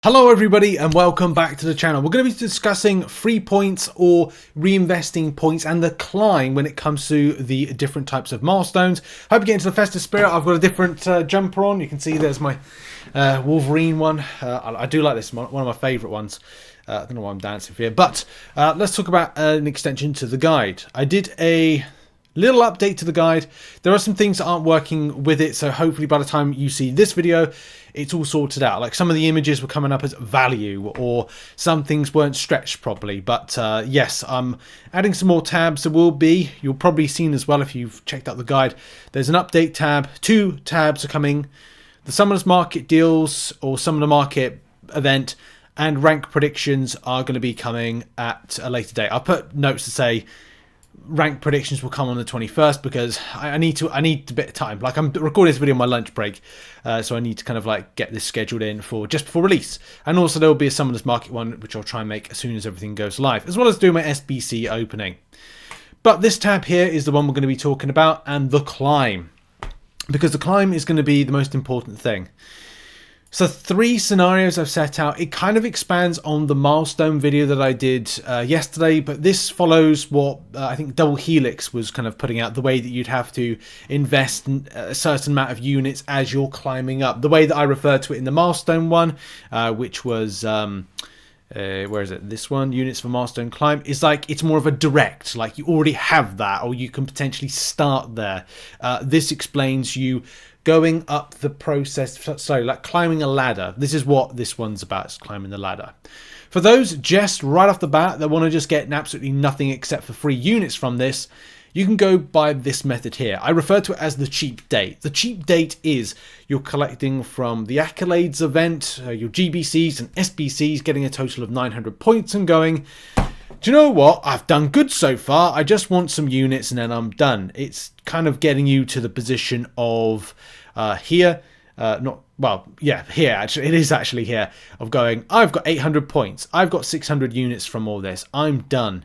Hello everybody and welcome back to the channel. We're going to be discussing free points or reinvesting points and the climb when it comes to the different types of milestones. Hope you get into the festive spirit. I've got a different jumper on. You can see there's my Wolverine one. I do like this one of my favourite ones. I don't know why I'm dancing here, but let's talk about an extension to the guide. I did a little update to the guide. There are some things that aren't working with it, so hopefully by the time you see this video, it's all sorted out. Like some of the images were coming up as value, or some things weren't stretched properly. But yes, I'm adding some more tabs. There will be, you'll probably seen as well if you've checked out the guide, there's an update tab. 2 tabs are coming. The Summoners Market deals, or Summoner Market event, and rank predictions are going to be coming at a later date. I'll put notes to say rank predictions will come on the 21st because I need a bit of time. Like, I'm recording this video on my lunch break, so I need to kind of like get this scheduled in for just before release. And also there will be a Summoners Market one, which I'll try and make as soon as everything goes live, as well as doing my SBC opening. But this tab here is the one we're going to be talking about, and the climb, because the climb is going to be the most important thing. So 3 scenarios I've set out. It kind of expands on the milestone video that I did yesterday, but this follows what I think Double Helix was kind of putting out, the way that you'd have to invest in a certain amount of units as you're climbing up. The way that I referred to it in the milestone one, which was, where is it? This one, units for Milestone Climb, is like, it's more of a direct, like you already have that, or you can potentially start there. This explains you going up the process, so like climbing a ladder. This is what this one's about, is climbing the ladder. For those just right off the bat that want to just get absolutely nothing except for free units from this, you can go by this method here. I refer to it as the cheap date. The cheap date is you're collecting from the accolades event, your GBCs and SBCs, getting a total of 900 points and going, do you know what? I've done good so far. I just want some units and then I'm done. It's kind of getting you to the position of here. Here, actually, it is actually here, of going, I've got 800 points. I've got 600 units from all this. I'm done.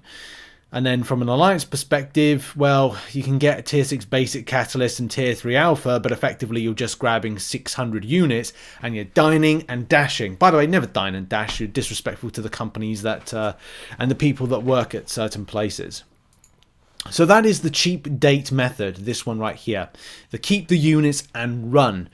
And then from an alliance perspective, well, you can get tier 6 basic catalyst and tier 3 alpha, but effectively you're just grabbing 600 units and you're dining and dashing. By the way, never dine and dash. You're disrespectful to the companies that and the people that work at certain places. So that is the cheap date method, this one right here. The keep the units and run.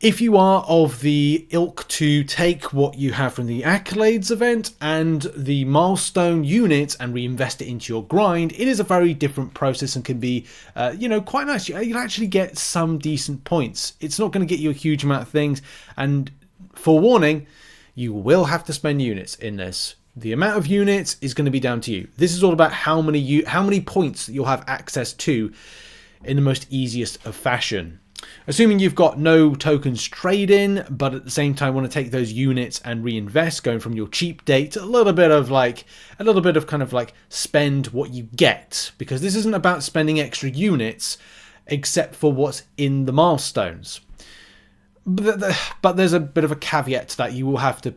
If you are of the ilk to take what you have from the accolades event and the milestone units and reinvest it into your grind, it is a very different process and can be, quite nice. You'll actually get some decent points. It's not going to get you a huge amount of things. And forewarning, you will have to spend units in this. The amount of units is going to be down to you. This is all about how many points that you'll have access to in the most easiest of fashion. Assuming you've got no tokens trade in, but at the same time want to take those units and reinvest, going from your cheap date, a little bit of kind of like spend what you get, because this isn't about spending extra units except for what's in the milestones. But there's a bit of a caveat to that. You will have to,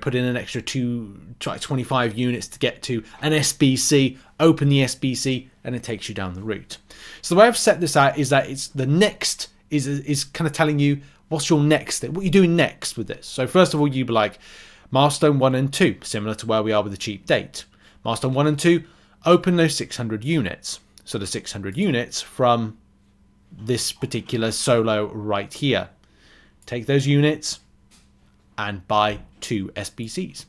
put in an extra 25 units to get to an SBC, open the SBC, and it takes you down the route. So the way I've set this out is that it's the next is kind of telling you what's your next thing, what you're doing next with this. So first of all, you'd be like, milestone 1 and 2, similar to where we are with the cheap date. Milestone 1 and 2, open those 600 units. So the 600 units from this particular solo right here. Take those units and buy 2 SBCs.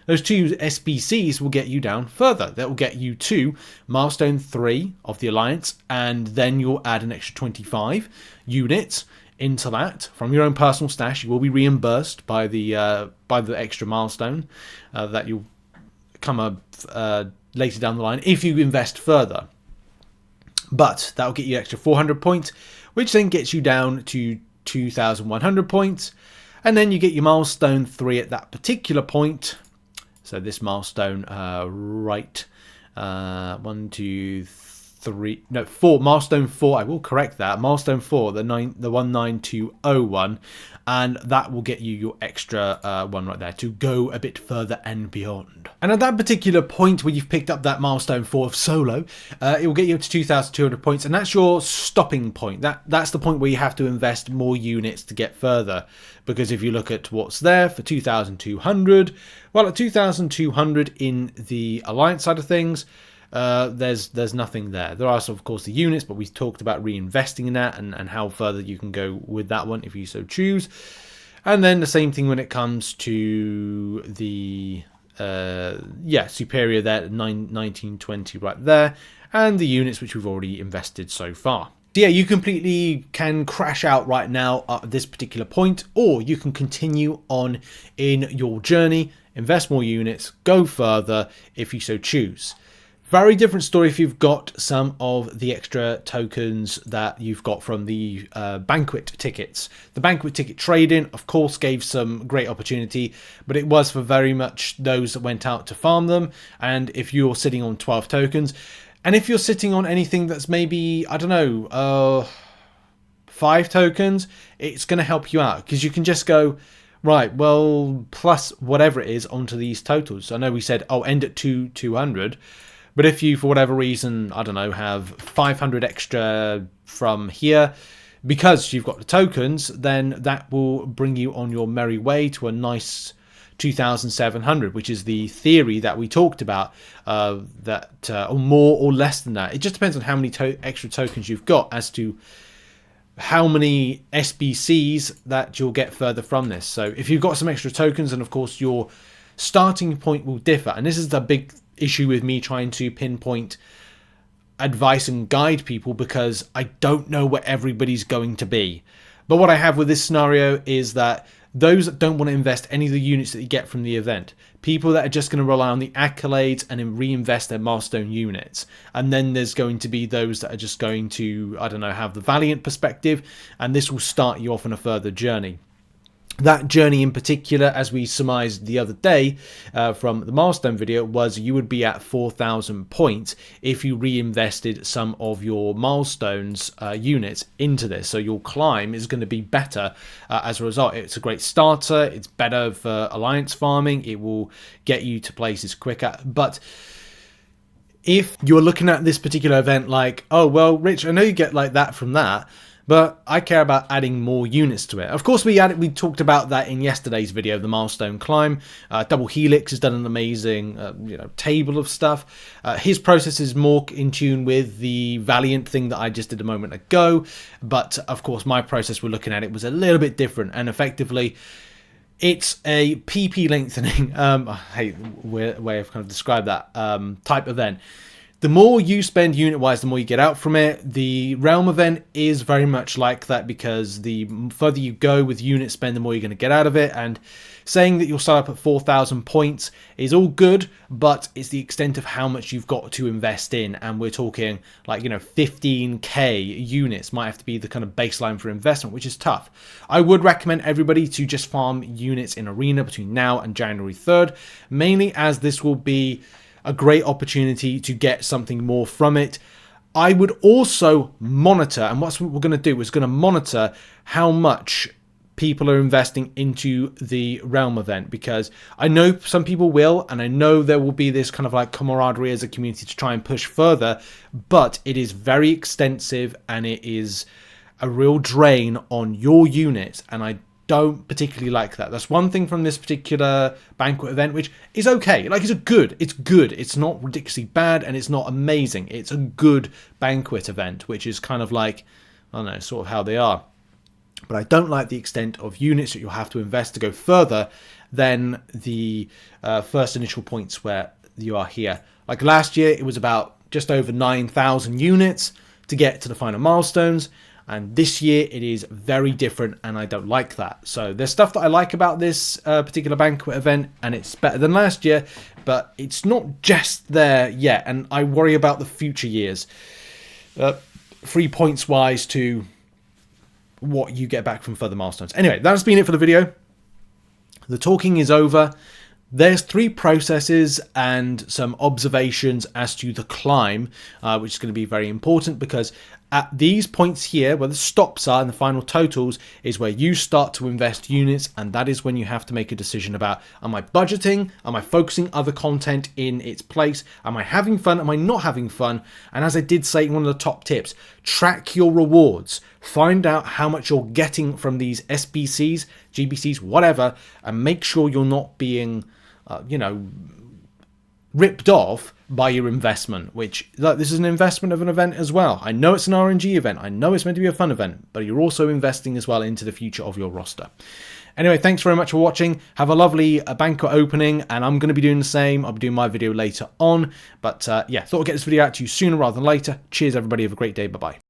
Those 2 SBCs will get you down further. That will get you to milestone 3 of the alliance, and then you'll add an extra 25 units into that from your own personal stash. You will be reimbursed by the extra milestone that you'll come up later down the line if you invest further. But that will get you extra 400 points, which then gets you down to 2,100 points. And then you get your milestone 3 at that particular point. So this milestone, 1, 2, 3, no, 4, milestone 4, I will correct that, milestone 4, the 19201, and that will get you your extra one right there to go a bit further and beyond. And at that particular point where you've picked up that milestone 4 of solo, it will get you up to 2,200 points, and that's your stopping point. That's the point where you have to invest more units to get further, because if you look at what's there for 2,200, well, at 2,200 in the Alliance side of things, there's nothing there. There are, of course, the units, but we've talked about reinvesting in that and how further you can go with that one if you so choose. And then the same thing when it comes to the superior there, 1920 right there, and the units which we've already invested so far. So yeah, you completely can crash out right now at this particular point, or you can continue on in your journey, invest more units, go further if you so choose. Very different story if you've got some of the extra tokens that you've got from the Banquet tickets. The Banquet ticket trading, of course, gave some great opportunity, but it was for very much those that went out to farm them. And if you're sitting on 12 tokens, and if you're sitting on anything that's maybe, I don't know, 5 tokens, it's going to help you out, because you can just go, right, well, plus whatever it is onto these totals. I know we said, oh, end at 200. But if you, for whatever reason, I don't know, have 500 extra from here, because you've got the tokens, then that will bring you on your merry way to a nice 2,700, which is the theory that we talked about, or more or less than that. It just depends on how many extra tokens you've got as to how many SBCs that you'll get further from this. So if you've got some extra tokens, and of course your starting point will differ, and this is the big issue with me trying to pinpoint advice and guide people, because I don't know where everybody's going to be. But what I have with this scenario is that those that don't want to invest any of the units that you get from the event, people that are just going to rely on the accolades and then reinvest their milestone units, and then there's going to be those that are just going to, I don't know, have the Valiant perspective, and this will start you off on a further journey. That journey in particular, as we surmised the other day from the milestone video, was you would be at 4,000 points if you reinvested some of your milestones units into this. So your climb is going to be better as a result. It's a great starter. It's better for alliance farming. It will get you to places quicker. But if you're looking at this particular event like, oh, well, Rich, I know you get like that from that, but I care about adding more units to it. Of course, we talked about that in yesterday's video, the Milestone Climb. Double Helix has done an amazing table of stuff. His process is more in tune with the Valiant thing that I just did a moment ago. But of course, my process we're looking at it was a little bit different, and effectively, it's a PP lengthening. I hate the way I've kind of described that type event. The more you spend unit-wise, the more you get out from it. The Realm event is very much like that, because the further you go with unit spend, the more you're going to get out of it. And saying that you'll start up at 4,000 points is all good, but it's the extent of how much you've got to invest in. And we're talking like, 15k units might have to be the kind of baseline for investment, which is tough. I would recommend everybody to just farm units in Arena between now and January 3rd, mainly as this will be a great opportunity to get something more from it. I would also monitor, and what we're going to do is going to monitor how much people are investing into the Realm event, because I know some people will, and I know there will be this kind of like camaraderie as a community to try and push further, but it is very extensive and it is a real drain on your units, and I don't particularly like that. That's one thing from this particular Banquet event, which is okay. Like, it's good. It's not ridiculously bad, and it's not amazing. It's a good Banquet event, which is kind of like, I don't know, sort of how they are. But I don't like the extent of units that you'll have to invest to go further than the first initial points where you are here. Like last year, it was about just over 9,000 units to get to the final milestones. And this year it is very different, and I don't like that. So there's stuff that I like about this particular Banquet event, and it's better than last year, but it's not just there yet. And I worry about the future years. 3 points wise to what you get back from further milestones. Anyway, that's been it for the video. The talking is over. There's 3 processes and some observations as to the climb, which is going to be very important, because at these points here, where the stops are and the final totals, is where you start to invest units, and that is when you have to make a decision about, am I budgeting? Am I focusing other content in its place? Am I having fun? Am I not having fun? And as I did say in one of the top tips, track your rewards. Find out how much you're getting from these SBCs, GBCs, whatever, and make sure you're not being ripped off by your investment, which, like, this is an investment of an event as well. I know it's an RNG event. I know it's meant to be a fun event, but you're also investing as well into the future of your roster. Anyway, thanks very much for watching. Have a lovely banquet opening, and I'm going to be doing the same. I'll be doing my video later on. But yeah, thought I'd get this video out to you sooner rather than later. Cheers, everybody. Have a great day. Bye-bye.